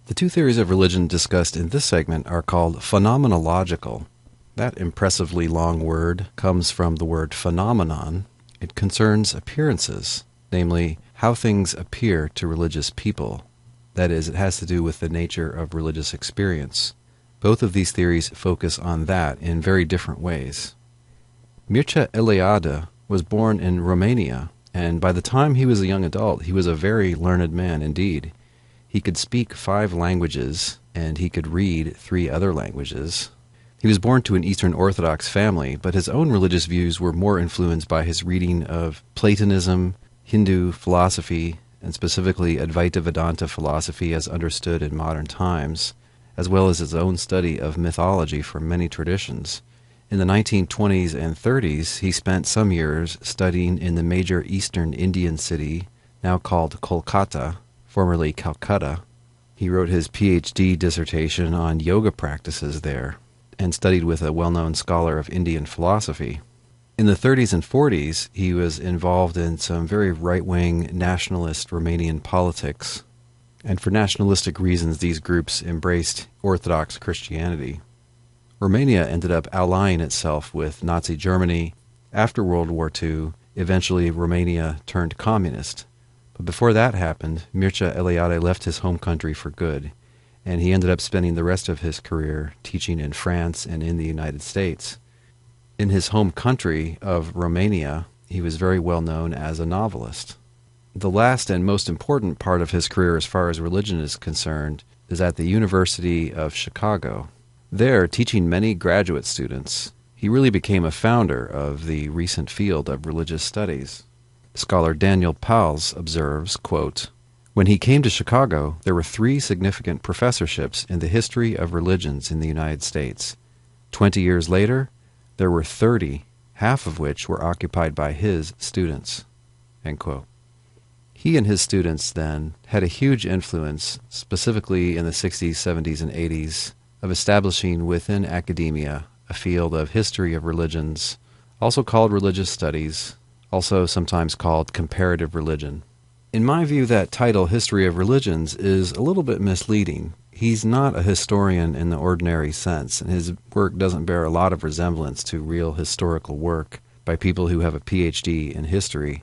The two theories of religion discussed in this segment are called phenomenological. That impressively long word comes from the word phenomenon. It concerns appearances, namely, how things appear to religious people. That is, it has to do with the nature of religious experience. Both of these theories focus on that in very different ways. Mircea Eliade was born in Romania, and by the time he was a young adult, he was a very learned man indeed. He could speak 5 languages, and he could read 3 other languages. He was born to an Eastern Orthodox family, but his own religious views were more influenced by his reading of Platonism, Hindu philosophy, and specifically Advaita Vedanta philosophy as understood in modern times, as well as his own study of mythology from many traditions. In the 1920s and 30s, he spent some years studying in the major eastern Indian city, now called Kolkata, formerly Calcutta. He wrote his PhD dissertation on yoga practices there, and studied with a well-known scholar of Indian philosophy. In the 30s and 40s, he was involved in some very right-wing nationalist Romanian politics, and for nationalistic reasons these groups embraced Orthodox Christianity. Romania ended up allying itself with Nazi Germany. After World War II, eventually Romania turned communist. But before that happened, Mircea Eliade left his home country for good, and he ended up spending the rest of his career teaching in France and in the United States. In his home country of Romania, he was very well known as a novelist. The last and most important part of his career as far as religion is concerned is at the University of Chicago. There, teaching many graduate students, he really became a founder of the recent field of religious studies. Scholar Daniel Pals observes, quote, "When he came to Chicago, there were 3 significant professorships in the history of religions in the United States. 20 years later, there were 30, half of which were occupied by his students." End quote. He and his students, then, had a huge influence, specifically in the 60s, 70s, and 80s, of establishing within academia a field of history of religions, also called religious studies, also sometimes called comparative religion. In my view, that title, History of Religions, is a little bit misleading. He's not a historian in the ordinary sense, and his work doesn't bear a lot of resemblance to real historical work by people who have a PhD in history.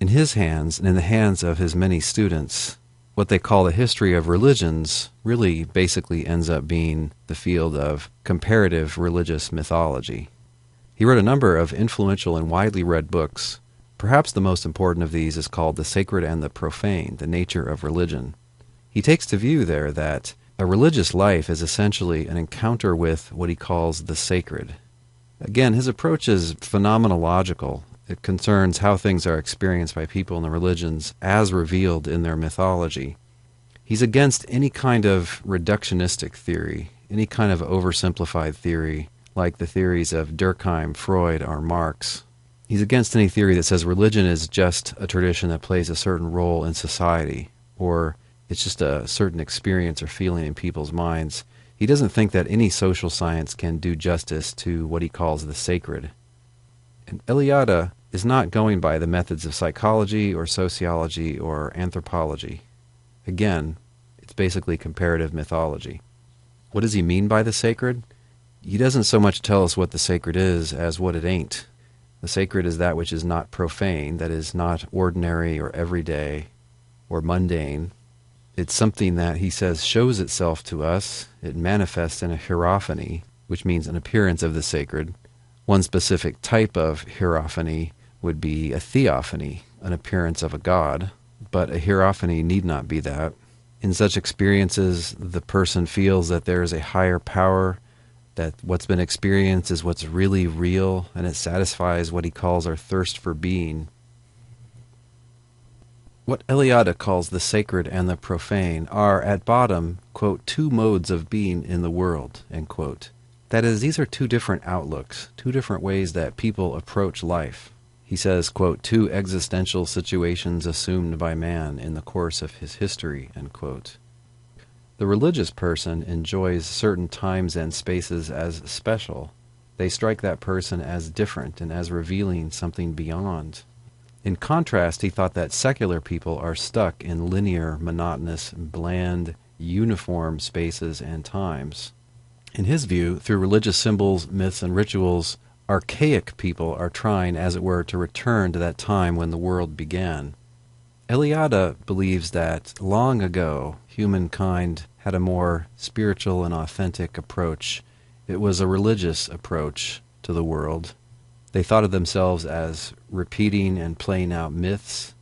In his hands, and in the hands of his many students, what they call the history of religions really basically ends up being the field of comparative religious mythology. He wrote a number of influential and widely read books. Perhaps the most important of these is called The Sacred and the Profane, The Nature of Religion. He takes to view there that a religious life is essentially an encounter with what he calls the sacred. Again, his approach is phenomenological. It concerns how things are experienced by people in the religions as revealed in their mythology. He's against any kind of reductionistic theory, any kind of oversimplified theory, like the theories of Durkheim, Freud, or Marx. He's against any theory that says religion is just a tradition that plays a certain role in society, or it's just a certain experience or feeling in people's minds. He doesn't think that any social science can do justice to what he calls the sacred. And Eliade is not going by the methods of psychology or sociology or anthropology. Again, it's basically comparative mythology. What does he mean by the sacred? He doesn't so much tell us what the sacred is as what it ain't. The sacred is that which is not profane, that is not ordinary or everyday or mundane. It's something that, he says, shows itself to us. It manifests in a hierophany, which means an appearance of the sacred. One specific type of hierophany would be a theophany, an appearance of a god, but a hierophany need not be that. In such experiences, the person feels that there is a higher power, that what's been experienced is what's really real, and it satisfies what he calls our thirst for being. What Eliade calls the sacred and the profane are, at bottom, quote, 2 modes of being in the world, end quote. That is, these are 2 different outlooks, 2 different ways that people approach life. He says, quote, 2 existential situations assumed by man in the course of his history, end quote. The religious person enjoys certain times and spaces as special. They strike that person as different and as revealing something beyond. In contrast, he thought that secular people are stuck in linear, monotonous, bland, uniform spaces and times. In his view, through religious symbols, myths, and rituals, archaic people are trying, as it were, to return to that time when the world began. Eliade believes that long ago, humankind had a more spiritual and authentic approach. It was a religious approach to the world. They thought of themselves as repeating and playing out myths.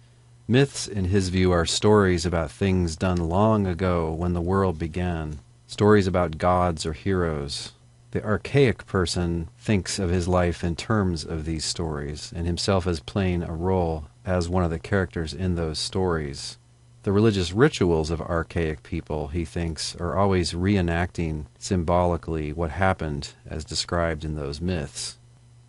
Myths, in his view, are stories about things done long ago when the world began, stories about gods or heroes. The archaic person thinks of his life in terms of these stories, and himself as playing a role as one of the characters in those stories. The religious rituals of archaic people, he thinks, are always reenacting symbolically what happened as described in those myths.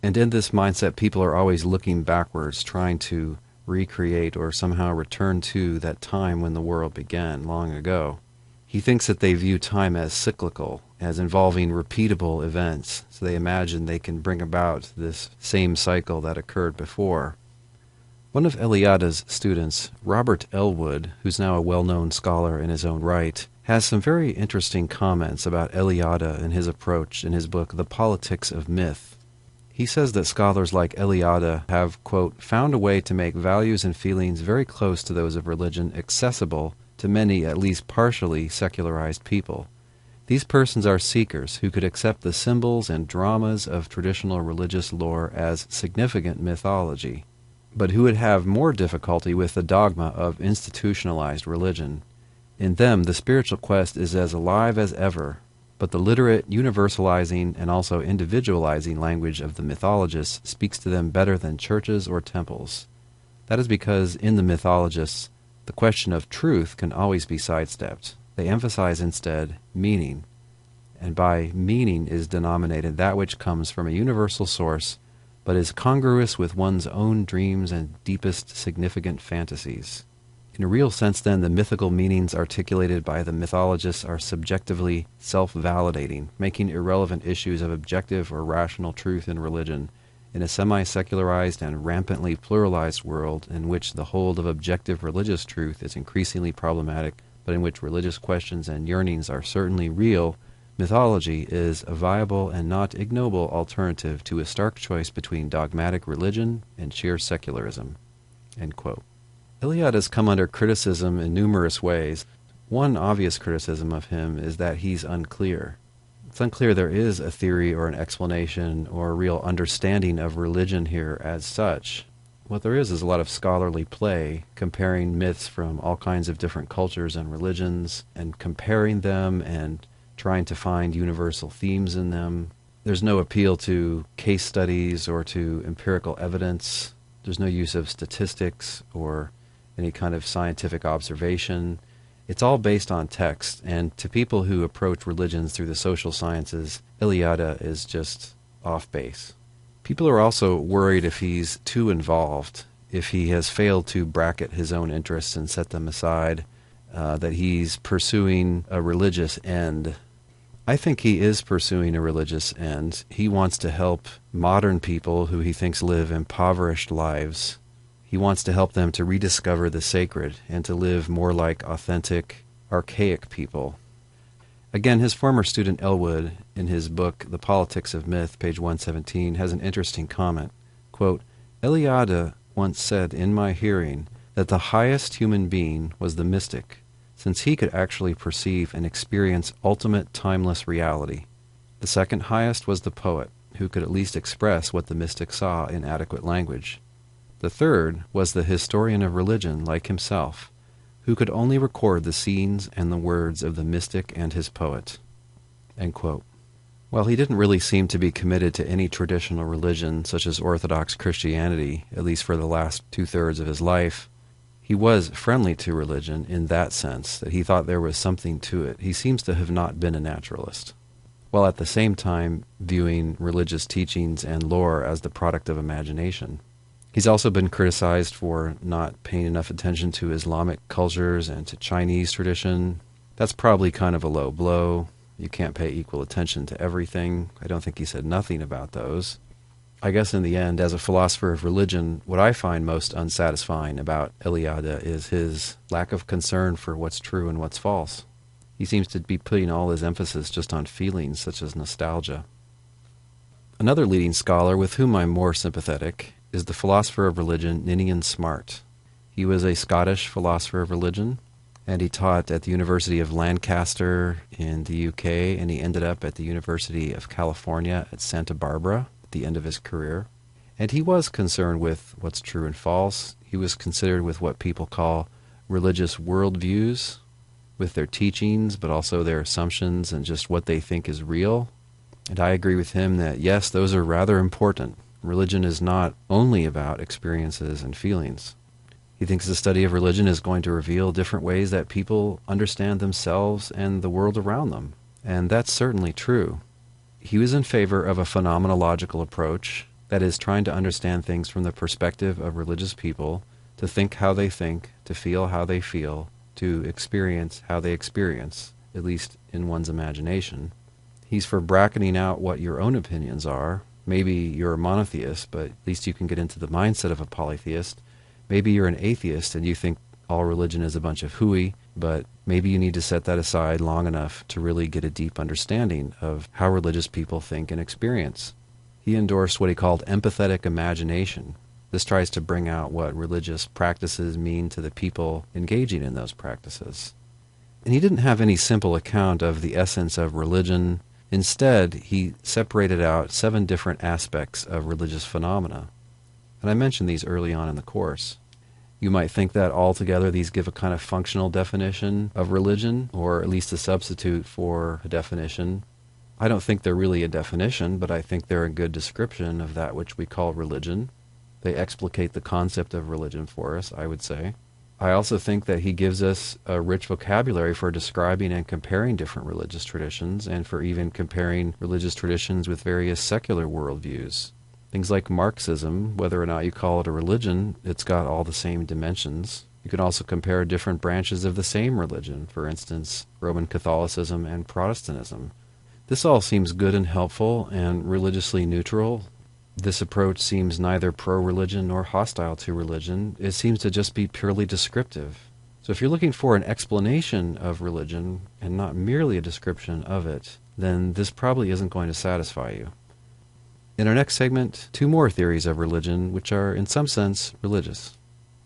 And in this mindset, people are always looking backwards, trying to recreate or somehow return to that time when the world began long ago. He thinks that they view time as cyclical, as involving repeatable events, so they imagine they can bring about this same cycle that occurred before. One of Eliade's students, Robert Elwood, who's now a well-known scholar in his own right, has some very interesting comments about Eliade and his approach in his book, The Politics of Myth. He says that scholars like Eliade have, quote, found a way to make values and feelings very close to those of religion accessible to many at least partially secularized people. These persons are seekers who could accept the symbols and dramas of traditional religious lore as significant mythology, but who would have more difficulty with the dogma of institutionalized religion. In them, the spiritual quest is as alive as ever, but the literate, universalizing, and also individualizing language of the mythologists speaks to them better than churches or temples. That is because in the mythologists, the question of truth can always be sidestepped. They emphasize instead meaning, and by meaning is denominated that which comes from a universal source but is congruous with one's own dreams and deepest significant fantasies. In a real sense, then, the mythical meanings articulated by the mythologists are subjectively self-validating, making irrelevant issues of objective or rational truth in religion in a semi-secularized and rampantly pluralized world in which the hold of objective religious truth is increasingly problematic, but in which religious questions and yearnings are certainly real. Mythology is a viable and not ignoble alternative to a stark choice between dogmatic religion and sheer secularism." End quote. Eliade has come under criticism in numerous ways. One obvious criticism of him is that he's unclear. It's unclear there is a theory or an explanation or a real understanding of religion here as such. What there is a lot of scholarly play, comparing myths from all kinds of different cultures and religions, and comparing them and trying to find universal themes in them. There's no appeal to case studies or to empirical evidence. There's no use of statistics or any kind of scientific observation. It's all based on text, and to people who approach religions through the social sciences, Eliade is just off base. People are also worried if he's too involved, if he has failed to bracket his own interests and set them aside, that he's pursuing a religious end. I think he is pursuing a religious end. He wants to help modern people who he thinks live impoverished lives. He wants to help them to rediscover the sacred and to live more like authentic, archaic people. Again, his former student Elwood, in his book The Politics of Myth, page 117, has an interesting comment. Quote, "Eliade once said in my hearing that the highest human being was the mystic, since he could actually perceive and experience ultimate timeless reality. The second highest was the poet, who could at least express what the mystic saw in adequate language. The third was the historian of religion, like himself, who could only record the scenes and the words of the mystic and his poet." End quote. Well, he didn't really seem to be committed to any traditional religion, such as Orthodox Christianity, at least for the last two-thirds of his life. He was friendly to religion in that sense, that he thought there was something to it. He seems to have not been a naturalist, while at the same time viewing religious teachings and lore as the product of imagination. He's also been criticized for not paying enough attention to Islamic cultures and to Chinese tradition. That's probably kind of a low blow. You can't pay equal attention to everything. I don't think he said nothing about those. I guess in the end, as a philosopher of religion, what I find most unsatisfying about Eliade is his lack of concern for what's true and what's false. He seems to be putting all his emphasis just on feelings such as nostalgia. Another leading scholar with whom I'm more sympathetic is the philosopher of religion Ninian Smart. He was a Scottish philosopher of religion, and he taught at the University of Lancaster in the UK, and he ended up at the University of California at Santa Barbara at the end of his career. And he was concerned with what's true and false. He was considered with what people call religious worldviews, with their teachings, but also their assumptions and just what they think is real. And I agree with him that, yes, those are rather important. Religion is not only about experiences and feelings. He thinks the study of religion is going to reveal different ways that people understand themselves and the world around them. And that's certainly true. He was in favor of a phenomenological approach, that is, trying to understand things from the perspective of religious people, to think how they think, to feel how they feel, to experience how they experience, at least in one's imagination. He's for bracketing out what your own opinions are. Maybe you're a monotheist, but at least you can get into the mindset of a polytheist. Maybe you're an atheist and you think all religion is a bunch of hooey, but maybe you need to set that aside long enough to really get a deep understanding of how religious people think and experience. He endorsed what he called empathetic imagination. This tries to bring out what religious practices mean to the people engaging in those practices. And he didn't have any simple account of the essence of religion. Instead, he separated out 7 different aspects of religious phenomena. And I mentioned these early on in the course. You might think that altogether these give a kind of functional definition of religion, or at least a substitute for a definition. I don't think they're really a definition, but I think they're a good description of that which we call religion. They explicate the concept of religion for us, I would say. I also think that he gives us a rich vocabulary for describing and comparing different religious traditions, and for even comparing religious traditions with various secular worldviews. Things like Marxism, whether or not you call it a religion, it's got all the same dimensions. You can also compare different branches of the same religion, for instance, Roman Catholicism and Protestantism. This all seems good and helpful and religiously neutral. This approach seems neither pro-religion nor hostile to religion. It seems to just be purely descriptive. So if you're looking for an explanation of religion and not merely a description of it, then this probably isn't going to satisfy you. In our next segment, 2 more theories of religion which are in some sense religious.